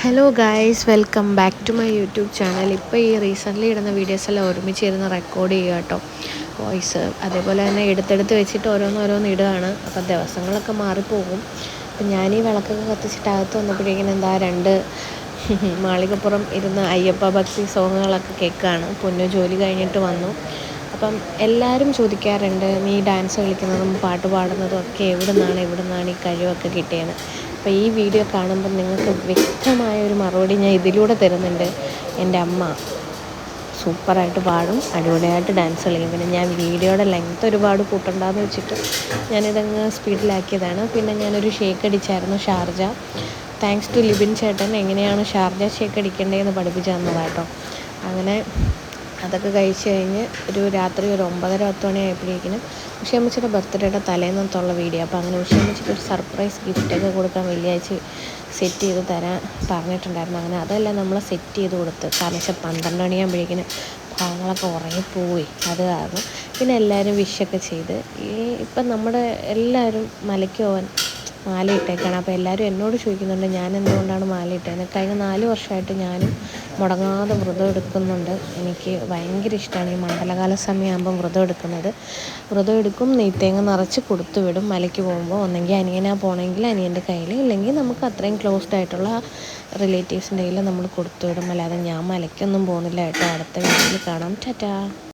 Hello guys, welcome back to my YouTube channel. ഇപ്പോൾ ഈ recently ഇടുന്ന വീഡിയോസെല്ലാം ഒരുമിച്ചിരുന്ന് റെക്കോർഡ് ചെയ്യുക കേട്ടോ, വോയിസ്. അതേപോലെ തന്നെ എടുത്തെടുത്ത് വെച്ചിട്ട് ഓരോന്നോരോന്ന് ഇടുകയാണ്. അപ്പം ദിവസങ്ങളൊക്കെ മാറിപ്പോകും. അപ്പം ഞാൻ ഈ വിളക്കൊക്കെ കത്തിച്ചിട്ട് അകത്ത് വന്നപ്പോഴേക്കും എന്താ രണ്ട് മാളികപ്പുറം ഇരുന്ന് അയ്യപ്പ ഭക്തി സോങ്ങുകളൊക്കെ കേൾക്കുകയാണ്. പൊന്നു ജോലി കഴിഞ്ഞിട്ട് വന്നു. അപ്പം എല്ലാവരും ചോദിക്കാറുണ്ട്, നീ ഡാൻസ് കളിക്കുന്നതും പാട്ട് പാടുന്നതും ഒക്കെ എവിടെ നിന്നാണ് ഈ കഴിവൊക്കെ കിട്ടിയത്. അപ്പോൾ ഈ വീഡിയോ കാണുമ്പോൾ നിങ്ങൾക്ക് വ്യക്തമായൊരു മറുപടി ഞാൻ ഇതിലൂടെ തരുന്നുണ്ട്. എൻ്റെ അമ്മ സൂപ്പറായിട്ട് പാടും, അടിപൊളിയായിട്ട് ഡാൻസ് കളിക്കും. പിന്നെ ഞാൻ വീഡിയോയുടെ ലെങ്ത്ത് ഒരുപാട് കൂട്ടണ്ടെന്ന് വെച്ചിട്ട് ഞാനിതങ്ങ് സ്പീഡിലാക്കിയതാണ്. പിന്നെ ഞാനൊരു ഷേക്ക് അടിച്ചായിരുന്നു, ഷാർജ. താങ്ക്സ് ടു ലിബിൻ ചേട്ടൻ എങ്ങനെയാണ് ഷാർജ ഷേക്ക് അടിക്കേണ്ടതെന്ന് പഠിപ്പിച്ച് തന്നതാട്ടോ. അങ്ങനെ അതൊക്കെ കഴിച്ച് കഴിഞ്ഞ് രാത്രി ഒരു 9:30-10 മണിയായപ്പോഴേക്കിനും ഉഷയമ്മച്ചിയുടെ ബർത്ത്ഡേയുടെ തലേന്നത്തുള്ള വീഡിയോ. അപ്പോൾ അങ്ങനെ ഉഷയമ്മച്ചിക്ക് ഒരു സർപ്രൈസ് ഗിഫ്റ്റൊക്കെ കൊടുക്കാൻ വെള്ളിയാഴ്ച സെറ്റ് ചെയ്ത് തരാൻ പറഞ്ഞിട്ടുണ്ടായിരുന്നു. അങ്ങനെ അതെല്ലാം നമ്മൾ സെറ്റ് ചെയ്ത് കൊടുത്ത്. കാരണം വെച്ചാൽ 12 മണിയാകുമ്പോഴേക്കിനും പാവങ്ങളൊക്കെ ഉറങ്ങിപ്പോയി. അത് കാരണം പിന്നെ എല്ലാവരും വിഷൊക്കെ ചെയ്ത് ഇപ്പം നമ്മുടെ എല്ലാവരും മലയ്ക്ക് പോകാൻ മാലയിട്ടേക്കാണ്. അപ്പോൾ എല്ലാവരും എന്നോട് ചോദിക്കുന്നുണ്ട് ഞാൻ എന്തുകൊണ്ടാണ് മാലയിട്ടത്. കഴിഞ്ഞ 4 വർഷമായിട്ട് ഞാനും മുടങ്ങാതെ വ്രതം എടുക്കുന്നുണ്ട്. എനിക്ക് ഭയങ്കര ഇഷ്ടമാണ് ഈ മണ്ഡലകാല സമയമാകുമ്പം വ്രതം എടുക്കുന്നത്. വ്രതം എടുക്കും, നെയ്ത്തേങ്ങ നിറച്ച് കൊടുത്തു വിടും. മലയ്ക്ക് പോകുമ്പോൾ ഒന്നെങ്കിൽ അനിയനാ പോകണമെങ്കിൽ അനിയൻ്റെ കയ്യിൽ, ഇല്ലെങ്കിൽ നമുക്ക് അത്രയും ക്ലോസ്ഡ് ആയിട്ടുള്ള റിലേറ്റീവ്സിൻ്റെ കയ്യിൽ നമ്മൾ കൊടുത്തു വിടും. അല്ലാതെ ഞാൻ മലയ്ക്കൊന്നും പോകുന്നില്ല കേട്ടോ. അടുത്ത വീഡിയോയിൽ കാണാം. ടാറ്റാ.